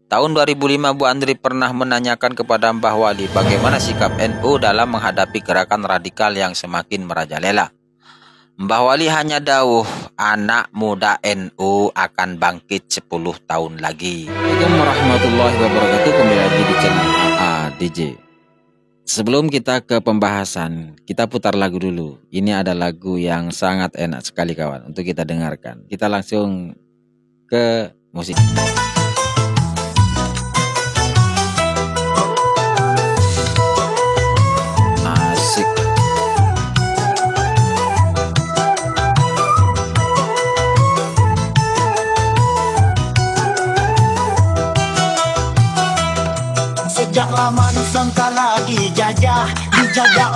Tahun 2005 Bu Andri pernah menanyakan kepada Mbah Wali bagaimana sikap NU dalam menghadapi gerakan radikal yang semakin merajalela. Mbah Wali hanya dawuh, anak muda NU akan bangkit 10 tahun lagi. Assalamualaikum warahmatullahi wabarakatuh. Kembali lagi di channel AA DJ. Sebelum kita ke pembahasan, kita putar lagu dulu. Ini ada lagu yang sangat enak sekali kawan untuk kita dengarkan. Kita langsung ke musik. Asik. Sejak lama Nusantara dijajah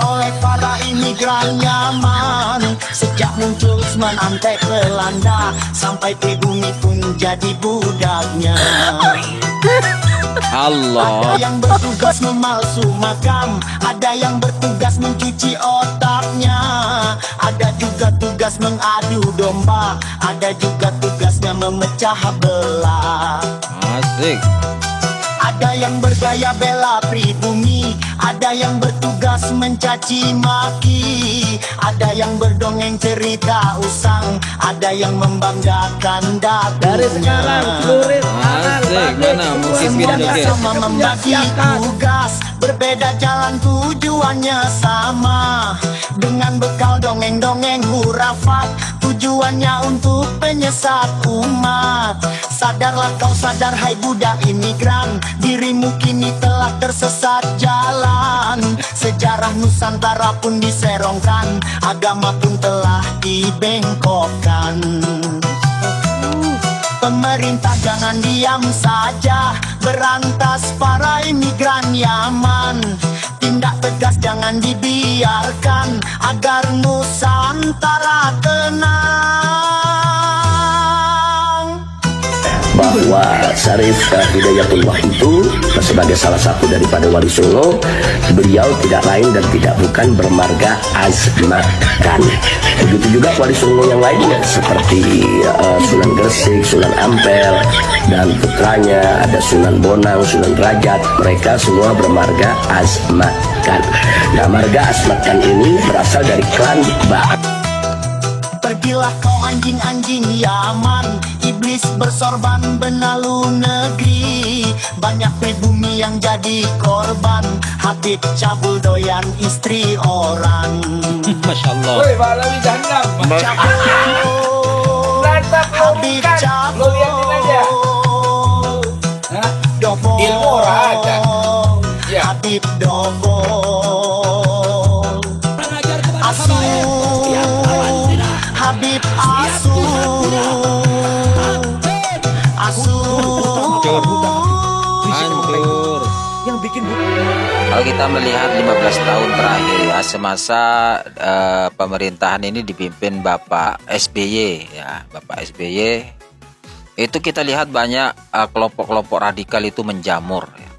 oleh para imigran nyaman. Sejak muncul Usman Antek Belanda, sampai pribumi pun jadi budaknya. Allah. Ada yang bertugas memalsu makam, ada yang bertugas mencuci otaknya, ada juga tugas mengadu domba, ada juga tugasnya memecah belah. Asik. Ada yang bergaya bela pribumi, ada yang bertugas mencaci maki, ada yang berdongeng cerita usang, ada yang membanggakan dapurnya. Dari sekarang seluruh Asik. Mana musik Semuanya video sama membagi tugas, berbeda jalan tujuannya sama. Dengan bekal dongeng-dongeng hurafat, tujuannya untuk penyesat umat. Sadarlah kau sadar hai budak imigran, dirimu kini telah tersesat jalan. Sejarah Nusantara pun diserongkan, agama pun telah dibengkokkan. Pemerintah jangan diam saja, berantas para imigran Yaman. Tindak tegas jangan dibiarkan, agar Nusantara tenang. Bahwa Syarif Hidayatullah itu sebagai salah satu daripada Wali Songo, beliau tidak lain dan tidak bukan bermarga azmakan. Begitu juga Wali Songo yang lainnya seperti Sunan Gresik, Sunan Ampel, dan putranya ada Sunan Bonang, Sunan Derajat. Mereka semua bermarga azmakan. Nah, marga azmakan ini berasal dari klan Ba'at. Pergilah kau anjing-anjing Yaman, iblis bersorban benalu negeri. Banyak pribumi yang jadi korban, Habib cabul doyan istri orang. Masya Allah. Woi, Balawi jahannam. Habib cabul, Lo liatin aja. Hah? dobo, Ilmu orang ada. Ya. Habib dobo. Asu, Habib asu, asu. Hancur. Yang bikin Kalau kita melihat 15 tahun terakhir ya, semasa pemerintahan ini dipimpin Bapak SBY ya, Bapak SBY itu kita lihat banyak kelompok-kelompok radikal itu menjamur ya.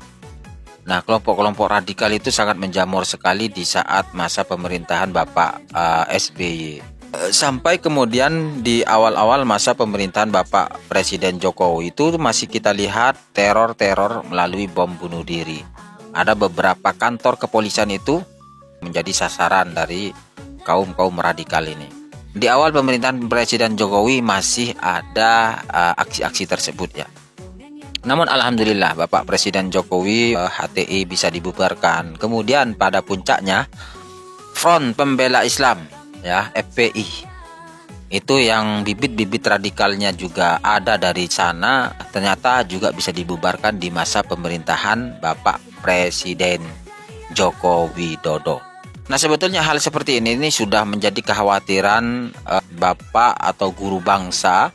Nah, kelompok-kelompok radikal itu sangat menjamur sekali di saat masa pemerintahan Bapak SBY. Sampai kemudian di awal-awal masa pemerintahan Bapak Presiden Jokowi itu masih kita lihat teror-teror melalui bom bunuh diri. Ada beberapa kantor kepolisian itu menjadi sasaran dari kaum-kaum radikal ini. Di awal pemerintahan Presiden Jokowi masih ada aksi-aksi tersebut ya. Namun alhamdulillah Bapak Presiden Jokowi HTI bisa dibubarkan. Kemudian pada puncaknya Front Pembela Islam ya, FPI. Itu yang bibit-bibit radikalnya juga ada dari sana, ternyata juga bisa dibubarkan di masa pemerintahan Bapak Presiden Joko Widodo. Nah, sebetulnya hal seperti ini sudah menjadi kekhawatiran Bapak atau guru bangsa,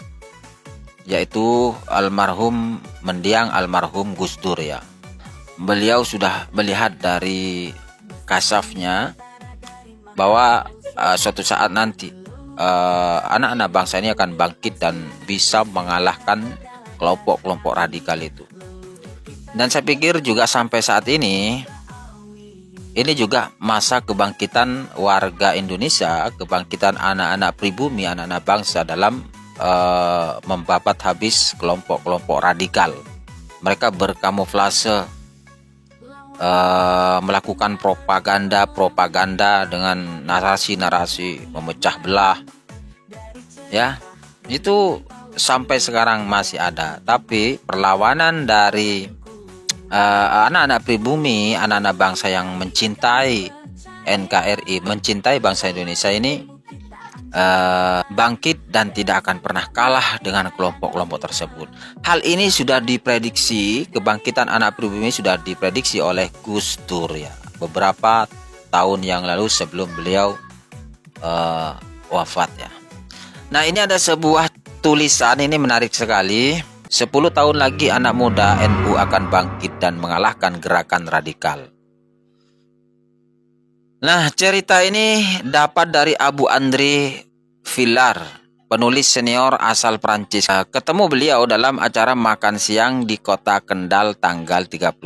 yaitu almarhum mendiang almarhum Gus Dur ya. Beliau sudah melihat dari kasafnya bahwa suatu saat nanti anak-anak bangsa ini akan bangkit dan bisa mengalahkan kelompok-kelompok radikal itu. Dan saya pikir juga sampai saat ini juga masa kebangkitan warga Indonesia, kebangkitan anak-anak pribumi, anak-anak bangsa dalam membabat habis kelompok-kelompok radikal. Mereka berkamuflase, melakukan propaganda dengan narasi-narasi memecah belah. Ya, itu sampai sekarang masih ada. Tapi perlawanan dari anak-anak pribumi, anak-anak bangsa yang mencintai NKRI, mencintai bangsa Indonesia ini bangkit dan tidak akan pernah kalah dengan kelompok-kelompok tersebut. Hal ini sudah diprediksi, kebangkitan anak pribumi sudah diprediksi oleh Gus Dur ya, beberapa tahun yang lalu sebelum beliau wafat ya. Nah, ini ada sebuah tulisan, ini menarik sekali. 10 tahun lagi anak muda NU akan bangkit dan mengalahkan gerakan radikal. Nah, cerita ini dapat dari Abu André Villard, penulis senior asal Prancis. Ketemu beliau dalam acara makan siang di kota Kendal tanggal 31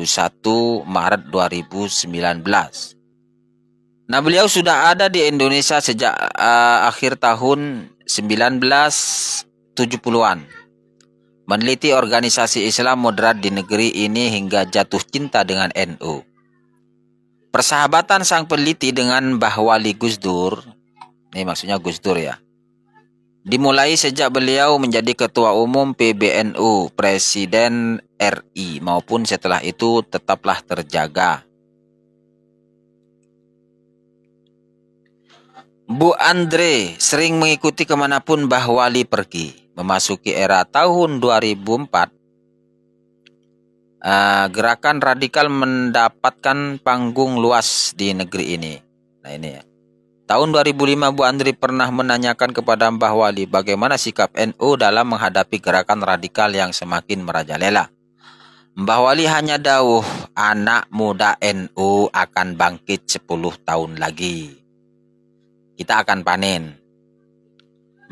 Maret 2019. Nah, beliau sudah ada di Indonesia sejak akhir tahun 1970-an. Meneliti organisasi Islam moderat di negeri ini hingga jatuh cinta dengan NU. Persahabatan sang peneliti dengan Mbah Wali Gus Dur, ini maksudnya Gus Dur ya, dimulai sejak beliau menjadi Ketua Umum PBNU, Presiden RI, maupun setelah itu tetaplah terjaga. Bu Andre sering mengikuti kemanapun Mbah Wali pergi. Memasuki era tahun 2004, gerakan radikal mendapatkan panggung luas di negeri ini. Nah, ini ya. Tahun 2005 Bu Andri pernah menanyakan kepada Mbah Wali bagaimana sikap NU dalam menghadapi gerakan radikal yang semakin merajalela. Mbah Wali hanya dawuh, anak muda NU akan bangkit 10 tahun lagi. Kita akan panen.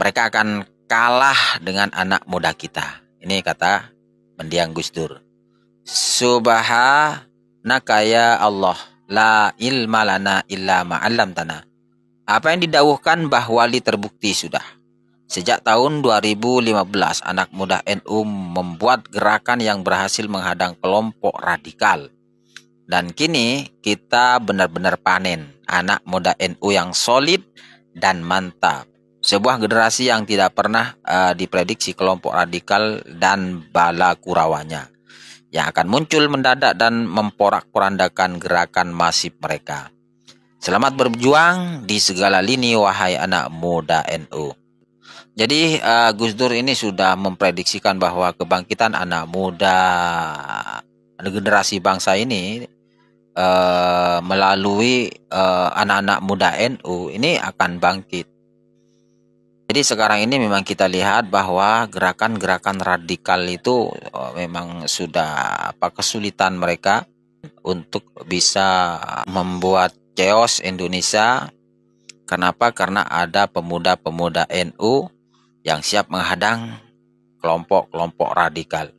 Mereka akan kalah dengan anak muda kita. Ini kata mendiang Gus Dur. Subhanaka ya Allah, la ilma lana illa ma'allamtana. Apa yang didawuhkan Mbah Wali terbukti sudah. Sejak tahun 2015, anak muda NU membuat gerakan yang berhasil menghadang kelompok radikal. Dan kini kita benar-benar panen anak muda NU yang solid dan mantap. Sebuah generasi yang tidak pernah diprediksi kelompok radikal dan bala kurawanya yang akan muncul mendadak dan memporak-porandakan gerakan masif mereka. Selamat berjuang di segala lini wahai anak muda NU. Jadi Gus Dur ini sudah memprediksikan bahwa kebangkitan anak muda generasi bangsa ini melalui anak-anak muda NU ini akan bangkit. Jadi sekarang ini memang kita lihat bahwa gerakan-gerakan radikal itu memang sudah kesulitan mereka untuk bisa membuat chaos Indonesia. Kenapa? Karena ada pemuda-pemuda NU yang siap menghadang kelompok-kelompok radikal.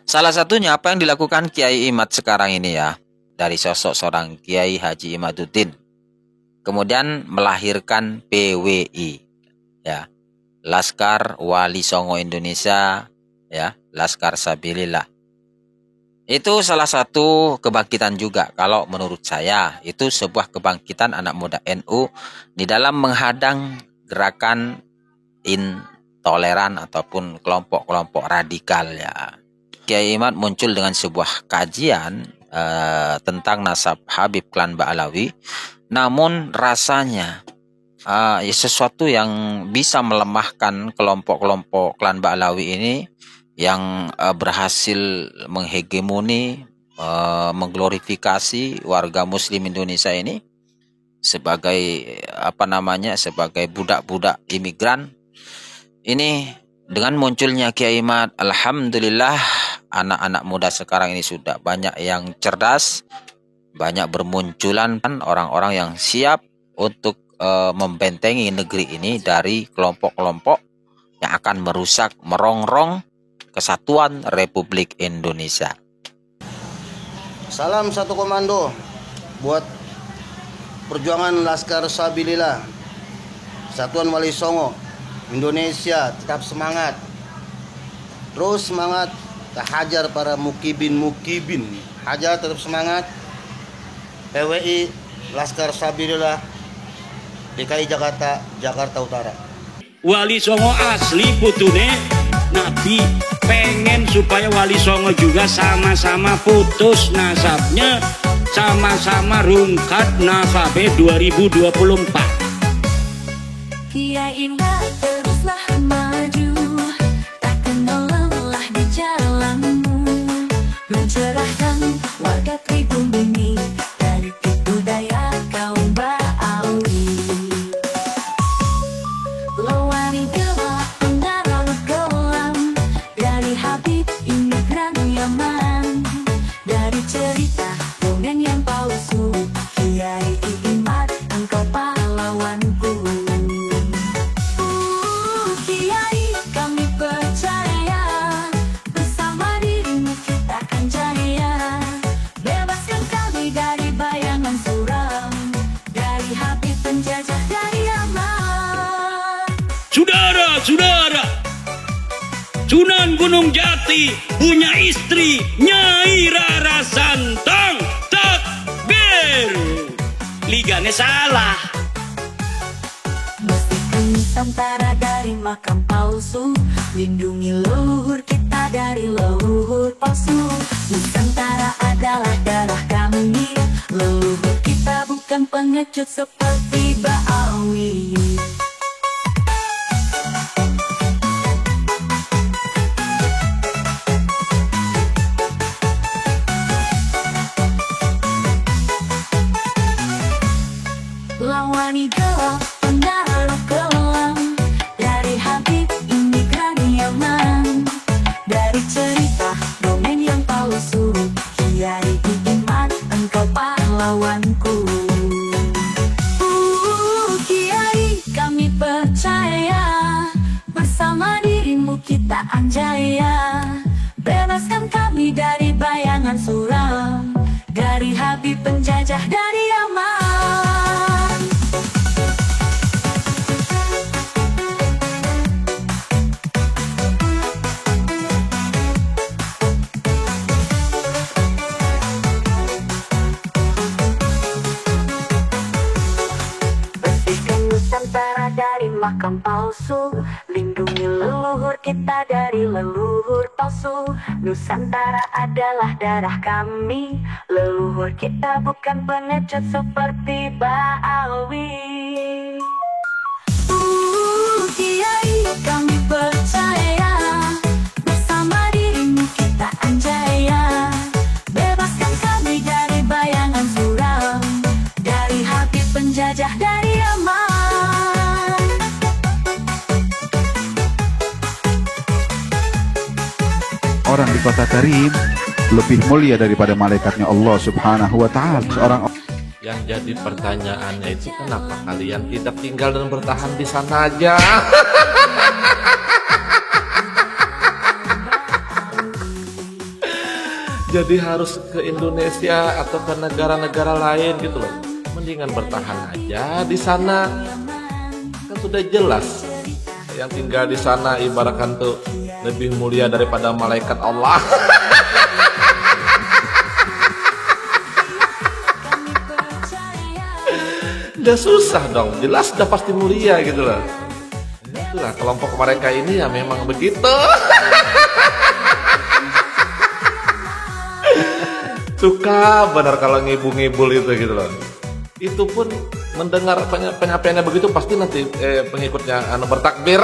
Salah satunya apa yang dilakukan Kiai Imad sekarang ini ya, dari sosok seorang Kiai Haji Imaduddin. Kemudian melahirkan PWI. Ya, Laskar Wali Songo Indonesia, ya, Laskar Sabilillah. Itu salah satu kebangkitan juga kalau menurut saya. Itu sebuah kebangkitan anak muda NU di dalam menghadang gerakan intoleran ataupun kelompok-kelompok radikal ya. Kiai Imad muncul dengan sebuah kajian tentang nasab Habib Klan Ba'alawi, namun rasanya sesuatu yang bisa melemahkan kelompok-kelompok Klan Ba'alawi ini yang berhasil menghegemoni, mengglorifikasi warga Muslim Indonesia ini sebagai sebagai budak-budak imigran. Ini dengan munculnya Kiai Imad, alhamdulillah anak-anak muda sekarang ini sudah banyak yang cerdas, banyak bermunculan orang-orang yang siap untuk membentengi negeri ini dari kelompok-kelompok yang akan merusak, merongrong kesatuan Republik Indonesia. Salam satu komando buat perjuangan Laskar Sabilillah, Satuan Wali Songo Indonesia, tetap semangat. Terus semangat Kita hajar para mukibin. Hajar, tetap semangat. PWI Laskar Sabilillah DKI Jakarta, Jakarta Utara. Wali Songo asli putune Nabi pengen supaya Wali Songo juga sama-sama putus nasabnya, sama-sama rungkat nasabnya 2024. Kiai teruslah maju, takkan lelah di jalanmu, mencerahkan warga pribumi bumi dari tipu daya kaum Ba'awi. Lawani gelap pendarah gelam dari Habib imigran Yaman, dari cerita dongeng yang palsu Kiai Imat engkau pahlawanku. Kiai kami percaya bersama dirimu kita akan jaya, bebaskan kami dari bayangan suram, dari Habib penjajah dari Yaman. Saudara-saudara, Sunan Gunung Jati punya istri Nyai Rara Santang. Takbir, ligane salah. Bersihkan Nusantara dari makam palsu, lindungi leluhur kita dari leluhur palsu. Nusantara adalah darah kami, leluhur kita bukan pengecut seperti Ba'awi. Lawani gelap pendarah kelam dari Habib imigran Yaman, dari cerita dongeng yang palsu Kiai Imat engkau pahlawanku. Kiai kami percaya bersama dirimu kita anjaya, bebaskan kami dari bayangan suram, dari Habib penjajah dari Yaman. Nusantara dari makam palsu, lindungi leluhur kita dari leluhur palsu. Nusantara adalah darah kami, leluhur kita bukan pengecut seperti Ba'awi. Kiai kami percaya bersama dirimu kita anjaya, bebaskan kami dari bayangan suram, dari Habib penjajah dari Yaman. Orang di kota Karim lebih mulia daripada malaikatnya Allah Subhanahu wa Ta'ala. Seorang yang jadi pertanyaannya itu, kenapa kalian tidak tinggal dan bertahan di sana aja? Jadi harus ke Indonesia atau ke negara-negara lain gitu loh. Mendingan bertahan aja di sana. Kan sudah jelas yang tinggal di sana ibaratkan tuh lebih mulia daripada malaikat Allah. Udah susah dong, jelas udah pasti mulia gitu loh. Itulah kelompok mereka ini ya memang begitu. Suka benar kalau ngibul-ngibul itu gitu loh. Itu pun mendengar penyampaiannya begitu pasti nanti pengikutnya bertakbir.